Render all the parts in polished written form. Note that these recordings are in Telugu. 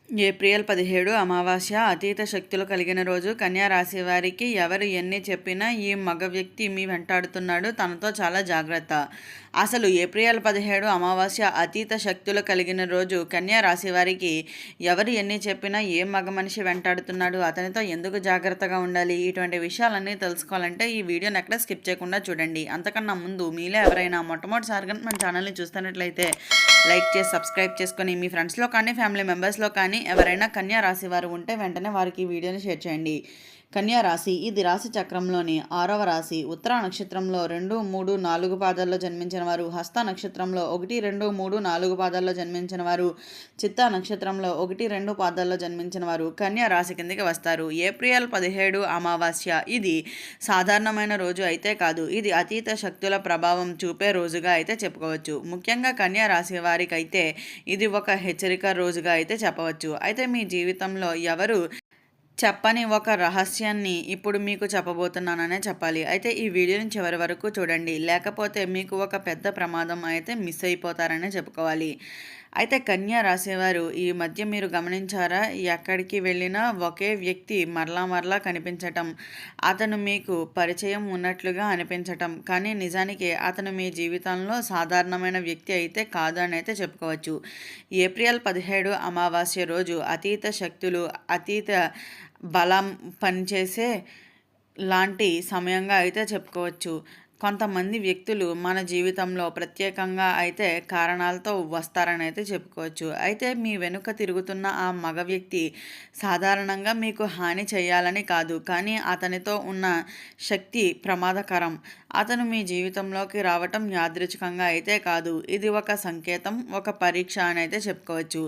ఏప్రిల్ 17 అమావాస్య. అతీత శక్తులు కలిగిన రోజు. కన్యా రాశి వారికి ఎవరు ఎన్ని చెప్పినా ఈ మగ వ్యక్తి మీ వెంటాడుతున్నాడు, తనతో చాలా జాగ్రత్త. అసలు ఏప్రిల్ 17 అమావాస్య అతీత శక్తులు కలిగిన రోజు. కన్యా రాశి వారికి ఎవరు ఎన్ని చెప్పినా ఏ మగ మనిషి వెంటాడుతున్నాడు, అతనితో ఎందుకు జాగ్రత్తగా ఉండాలి, ఇటువంటి విషయాలన్నీ తెలుసుకోవాలంటే ఈ వీడియోని ఎక్కడ స్కిప్ చేయకుండా చూడండి. అంతకన్నా ముందు మీలో ఎవరైనా మొట్టమొదటిసారిగా మన ఛానల్ని చూస్తున్నట్లయితే లైక్ చేసి సబ్స్క్రైబ్ చేసుకొని మీ ఫ్రెండ్స్లో కానీ ఫ్యామిలీ మెంబర్స్లో కానీ ఎవరైనా కన్యా రాశి వారు ఉంటే వెంటనే వారికి ఈ వీడియోని షేర్ చేయండి. కన్యా రాశి ఇది రాశి చక్రంలోని 6వ రాశి. ఉత్తర నక్షత్రంలో 2, 3, 4 పాదాల్లో జన్మించిన వారు, హస్త నక్షత్రంలో 1, 2, 3, 4 పాదాల్లో జన్మించిన వారు, చిత్తా నక్షత్రంలో 1, 2 పాదాల్లో జన్మించిన వారు కన్యా రాశి కిందకి వస్తారు. ఏప్రిల్ 17 అమావాస్య. ఇది సాధారణమైన రోజు అయితే కాదు, ఇది అతీత శక్తుల ప్రభావం చూపే రోజుగా అయితే చెప్పుకోవచ్చు. ముఖ్యంగా కన్యా రాశి వారికి అయితే ఇది ఒక హెచ్చరిక రోజుగా అయితే చెప్పవచ్చు. అయితే మీ జీవితంలో ఎవరు చెప్పని ఒక రహస్యాన్ని ఇప్పుడు మీకు చెప్పబోతున్నాననే చెప్పాలి. అయితే ఈ వీడియోని చివరి వరకు చూడండి, లేకపోతే మీకు ఒక పెద్ద ప్రమాదం అయితే మిస్ అయిపోతారనే చెప్పుకోవాలి. అయితే కన్యా రాసేవారు ఈ మధ్య మీరు గమనించారా, ఎక్కడికి వెళ్ళినా ఒకే వ్యక్తి మరలా మరలా కనిపించటం, అతను మీకు పరిచయం ఉన్నట్లుగా అనిపించటం, కానీ నిజానికి అతను మీ జీవితంలో సాధారణమైన వ్యక్తి అయితే కాదు అని అయితే చెప్పుకోవచ్చు. ఏప్రిల్ 17 అమావాస్య రోజు అతీత శక్తులు, అతీత బలం పనిచేసే లాంటి సమయంగా అయితే చెప్పుకోవచ్చు. కొంతమంది వ్యక్తులు మన జీవితంలో ప్రత్యేకంగా అయితే కారణాలతో వస్తారని అయితే చెప్పుకోవచ్చు. అయితే మీ వెనుక తిరుగుతున్న ఆ మగ వ్యక్తి సాధారణంగా మీకు హాని చేయాలని కాదు, కానీ అతనితో ఉన్న శక్తి ప్రమాదకరం. అతను మీ జీవితంలోకి రావటం యాదృచ్ఛికంగా అయితే కాదు, ఇది ఒక సంకేతం, ఒక పరీక్ష అని అయితే చెప్పుకోవచ్చు.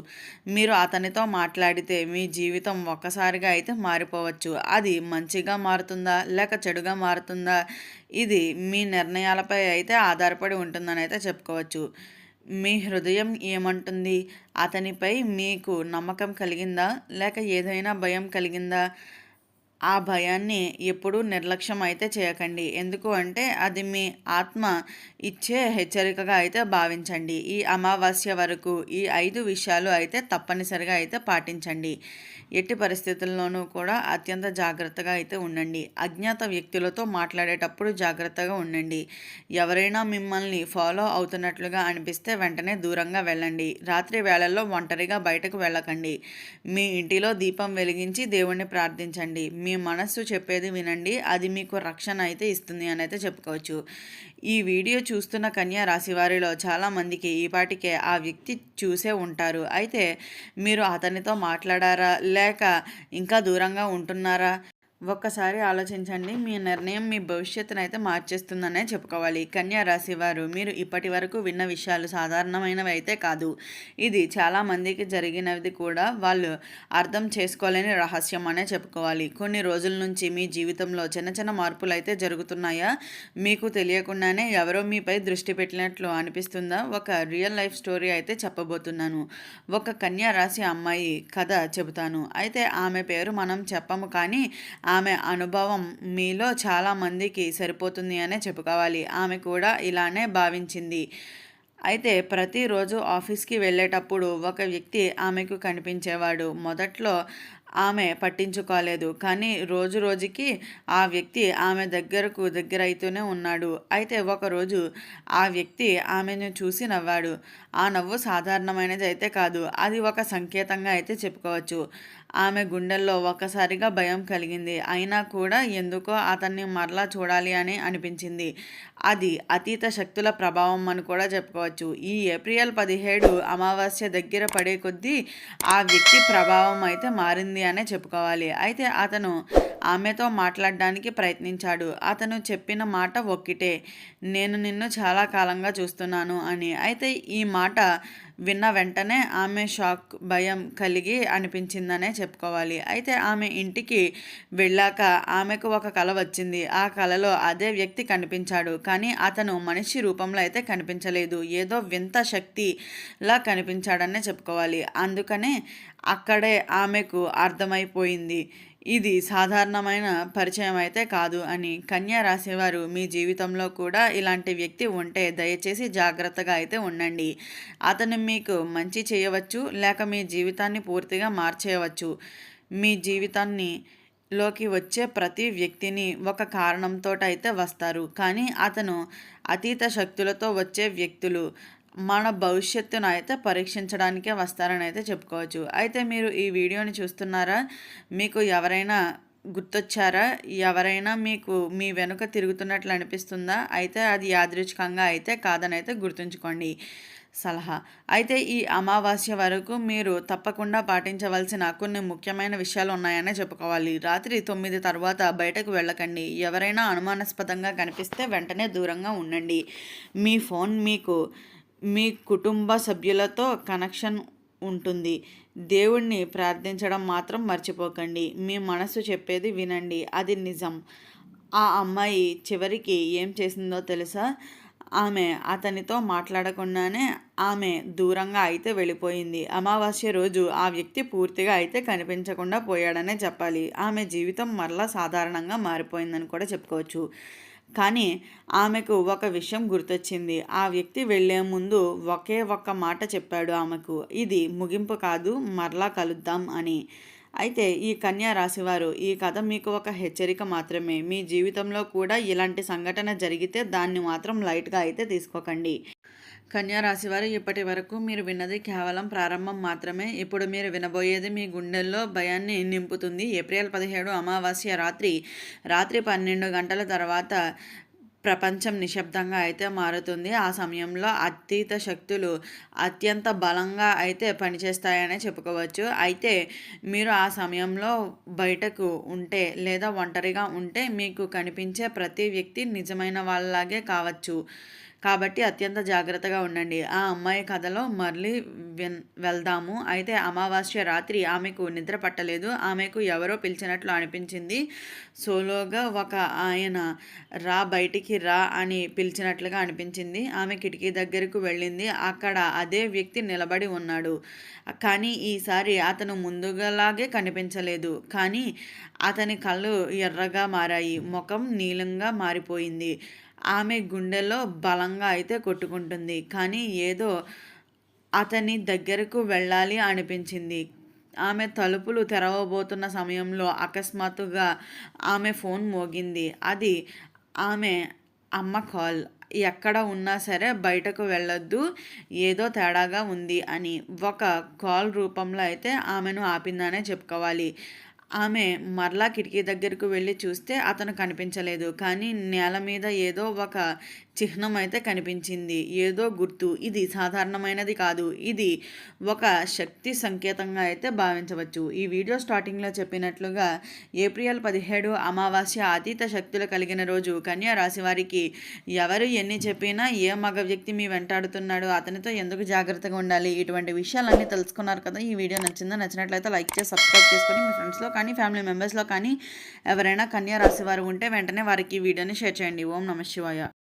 మీరు అతనితో మాట్లాడితే మీ జీవితం ఒక్కసారిగా అయితే మారిపోవచ్చు. అది మంచిగా మారుతుందా లేక చెడుగా మారుతుందా, ఇది మీ నిర్ణయాలపై అయితే ఆధారపడి ఉంటుందని అయితే చెప్పుకోవచ్చు. మీ హృదయం ఏమంటుంది, అతనిపై మీకు నమ్మకం కలిగిందా లేక ఏదైనా భయం కలిగిందా? ఆ భయాన్ని ఎప్పుడూ నిర్లక్ష్యం అయితే చేయకండి, ఎందుకు అంటే అది మీ ఆత్మ ఇచ్చే హెచ్చరికగా అయితే భావించండి. ఈ అమావాస్య వరకు ఈ 5 విషయాలు అయితే తప్పనిసరిగా అయితే పాటించండి. ఎట్టి పరిస్థితుల్లోనూ కూడా అత్యంత జాగ్రత్తగా అయితే ఉండండి. అజ్ఞాత వ్యక్తులతో మాట్లాడేటప్పుడు జాగ్రత్తగా ఉండండి. ఎవరైనా మిమ్మల్ని ఫాలో అవుతున్నట్లుగా అనిపిస్తే వెంటనే దూరంగా వెళ్ళండి. రాత్రి వేళల్లో ఒంటరిగా బయటకు వెళ్ళకండి. మీ ఇంటిలో దీపం వెలిగించి దేవుణ్ణి ప్రార్థించండి. మీ మనస్సు చెప్పేది వినండి, అది మీకు రక్షణ అయితే ఇస్తుంది అని అయితే చెప్పుకోవచ్చు. ఈ వీడియో చూస్తున్న కన్యా రాశి వారిలో చాలామందికి ఈపాటికే ఆ వ్యక్తి చూసే ఉంటారు. అయితే మీరు అతనితో మాట్లాడారా లేక ఇంకా దూరంగా ఉంటున్నారా? ఒక్కసారి ఆలోచించండి. మీ నిర్ణయం మీ భవిష్యత్తును అయితే మార్చేస్తుందనే చెప్పుకోవాలి. కన్యా రాశి వారు, మీరు ఇప్పటి వరకు విన్న విషయాలు సాధారణమైనవి అయితే కాదు, ఇది చాలామందికి జరిగినది కూడా వాళ్ళు అర్థం చేసుకోలేని రహస్యం అనే చెప్పుకోవాలి. కొన్ని రోజుల నుంచి మీ జీవితంలో చిన్న చిన్న మార్పులు అయితే జరుగుతున్నాయా? మీకు తెలియకుండానే ఎవరో మీపై దృష్టి పెట్టినట్లు అనిపిస్తుందా? ఒక రియల్ లైఫ్ స్టోరీ అయితే చెప్పబోతున్నాను. ఒక కన్యా రాశి అమ్మాయి కథ చెబుతాను. అయితే ఆమె పేరు మనం చెప్పము, కానీ ఆమె అనుభవం మీలో చాలామందికి సరిపోతుంది అనే చెప్పుకోవాలి. ఆమె కూడా ఇలానే భావించింది. అయితే ప్రతిరోజు ఆఫీస్కి వెళ్ళేటప్పుడు ఒక వ్యక్తి ఆమెకు కనిపించేవాడు. మొదట్లో ఆమె పట్టించుకోలేదు, కానీ రోజు రోజుకి ఆ వ్యక్తి ఆమె దగ్గరైతూనే ఉన్నాడు. అయితే ఒకరోజు ఆ వ్యక్తి ఆమెను చూసి నవ్వాడు. ఆ నవ్వు సాధారణమైనది అయితే కాదు, అది ఒక సంకేతంగా అయితే చెప్పుకోవచ్చు. ఆమె గుండెల్లో ఒక్కసారిగా భయం కలిగింది. అయినా కూడా ఎందుకో అతన్ని మరలా చూడాలి అని అనిపించింది. అది అతీత శక్తుల ప్రభావం అని కూడా చెప్పుకోవచ్చు. ఈ ఏప్రిల్ 17 అమావాస్య దగ్గర పడే కొద్దీ ఆ వ్యక్తి ప్రభావం అయితే మారింది అనే చెప్పుకోవాలి. అయితే అతను ఆమెతో మాట్లాడడానికి ప్రయత్నించాడు. అతను చెప్పిన మాట ఒక్కటే, నేను నిన్ను చాలా కాలంగా చూస్తున్నాను అని. అయితే ఈ మాట విన్న వెంటనే ఆమె షాక్, భయం కలిగి అనిపించిందనే చెప్పుకోవాలి. అయితే ఆమె ఇంటికి వెళ్ళాక ఆమెకు ఒక కల వచ్చింది. ఆ కలలో అదే వ్యక్తి కనిపించాడు, కానీ అతను మనిషి రూపంలో అయితే కనిపించలేదు. ఏదో వింత శక్తిలా కనిపించాడనే చెప్పుకోవాలి. అందుకనే అక్కడే ఆమెకు అర్థమైపోయింది, ఇది సాధారణమైన పరిచయం అయితే కాదు అని. కన్యా రాశివారు మీ జీవితంలో కూడా ఇలాంటి వ్యక్తి ఉంటే దయచేసి జాగ్రత్తగా అయితే ఉండండి. అతను మీకు మంచి చేయవచ్చు, లేక మీ జీవితాన్ని పూర్తిగా మార్చేయవచ్చు. మీ జీవితాన్ని లోకి వచ్చే ప్రతి వ్యక్తిని ఒక కారణంతో అయితే వస్తారు, కానీ అతను అతీత శక్తులతో వచ్చే వ్యక్తులు మన భవిష్యత్తును అయితే పరీక్షించడానికే వస్తారని అయితే చెప్పుకోవచ్చు. అయితే మీరు ఈ వీడియోని చూస్తున్నారా? మీకు ఎవరైనా గుర్తొచ్చారా? ఎవరైనా మీకు మీ వెనుక తిరుగుతున్నట్లు అనిపిస్తుందా? అయితే అది యాదృచ్ఛికంగా అయితే కాదని అయితే గుర్తుంచుకోండి. సలహా అయితే ఈ అమావాస్య వరకు మీరు తప్పకుండా పాటించవలసిన కొన్ని ముఖ్యమైన విషయాలు ఉన్నాయనే చెప్పుకోవాలి. రాత్రి 9 తర్వాత బయటకు వెళ్ళకండి. ఎవరైనా అనుమానాస్పదంగా కనిపిస్తే వెంటనే దూరంగా ఉండండి. మీ ఫోన్ మీ కుటుంబ సభ్యులతో కనెక్షన్ ఉంటుంది. దేవుణ్ణి ప్రార్థించడం మాత్రం మర్చిపోకండి. మీ మనసు చెప్పేది వినండి, అది నిజం. ఆ అమ్మాయి చివరికి ఏం చేసిందో తెలుసా? ఆమె అతనితో మాట్లాడకుండానే ఆమె దూరంగా అయితే వెళ్ళిపోయింది. అమావాస్య రోజు ఆ వ్యక్తి పూర్తిగా అయితే కనిపించకుండా పోయాడనే చెప్పాలి. ఆమె జీవితం మరలా సాధారణంగా మారిపోయిందని కూడా చెప్పుకోవచ్చు. కానీ ఆమెకు ఒక విషయం గుర్తొచ్చింది. ఆ వ్యక్తి వెళ్లే ముందు ఒకే ఒక్క మాట చెప్పాడు ఆమెకు, ఇది ముగింపు కాదు, మరలా కలుద్దాం అని. అయితే ఈ కన్యా రాశివారు, ఈ కథ మీకు ఒక హెచ్చరిక మాత్రమే. మీ జీవితంలో కూడా ఇలాంటి సంఘటన జరిగితే దాన్ని మాత్రం లైట్గా అయితే తీసుకోకండి. కన్యా రాశివారు, ఇప్పటి వరకు మీరు విన్నది కేవలం ప్రారంభం మాత్రమే. ఇప్పుడు మీరు వినబోయేది మీ గుండెల్లో భయాన్ని నింపుతుంది. ఏప్రిల్ 17 అమావాస్య రాత్రి 12 గంటల తర్వాత ప్రపంచం నిశ్శబ్దంగా అయితే మారుతుంది. ఆ సమయంలో అతీత శక్తులు అత్యంత బలంగా అయితే పనిచేస్తాయనే చెప్పుకోవచ్చు. అయితే మీరు ఆ సమయంలో బయటకు ఉంటే లేదా ఒంటరిగా ఉంటే మీకు కనిపించే ప్రతి వ్యక్తి నిజమైన వాళ్ళలాగే కావచ్చు. కాబట్టి అత్యంత జాగ్రత్తగా ఉండండి. ఆ అమ్మాయి కథలో మళ్ళీ వెళ్దాము. అయితే అమావాస్య రాత్రి ఆమెకు నిద్ర పట్టలేదు. ఆమెకు ఎవరో పిలిచినట్లు అనిపించింది. సోలోగా ఒక ఆయన బయటికి రా అని పిలిచినట్లుగా అనిపించింది. ఆమె కిటికీ దగ్గరకు వెళ్ళింది. అక్కడ అదే వ్యక్తి నిలబడి ఉన్నాడు. కానీ ఈసారి అతను ముందుగాలాగే కనిపించలేదు. కానీ అతని కళ్ళు ఎర్రగా మారాయి, ముఖం నీలంగా మారిపోయింది. ఆమె గుండెలో బలంగా అయితే కొట్టుకుంటుంది. కానీ ఏదో అతని దగ్గరకు వెళ్ళాలి అనిపించింది. ఆమె తలుపులు తెరవబోతున్న సమయంలో అకస్మాత్తుగా ఆమె ఫోన్ మోగింది. అది ఆమె అమ్మ కాల్. ఎక్కడ ఉన్నా సరే బయటకు వెళ్ళొద్దు, ఏదో తేడాగా ఉంది అని ఒక కాల్ రూపంలో అయితే ఆమెను ఆపిందనే చెప్పుకోవాలి. ఆమె మరలా కిటికీ దగ్గరకు వెళ్ళి చూస్తే అతను కనిపించలేదు. కానీ నేల మీద ఏదో ఒక చిహ్నం అయితే కనిపించింది, ఏదో గుర్తు. ఇది సాధారణమైనది కాదు, ఇది ఒక శక్తి సంకేతంగా అయితే భావించవచ్చు. ఈ వీడియో స్టార్టింగ్లో చెప్పినట్లుగా ఏప్రిల్ 17 అమావాస్య అతీత శక్తులు కలిగిన రోజు. కన్యా రాశి వారికి ఎవరు ఎన్ని చెప్పినా ఏ మగ వ్యక్తి మీ వెంటాడుతున్నాడు, అతనితో ఎందుకు జాగ్రత్తగా ఉండాలి, ఇటువంటి విషయాలన్నీ తెలుసుకున్నారు కదా. ఈ వీడియో నచ్చినట్లయితే లైక్ చేసి సబ్స్క్రైబ్ చేసుకొని మీ ఫ్రెండ్స్లో కానీ ఫ్యామిలీ మెంబర్స్లో కానీ ఎవరైనా కన్యా రాశి వారు ఉంటే వెంటనే వారికి ఈ వీడియోని షేర్ చేయండి. ఓం నమః శివాయ.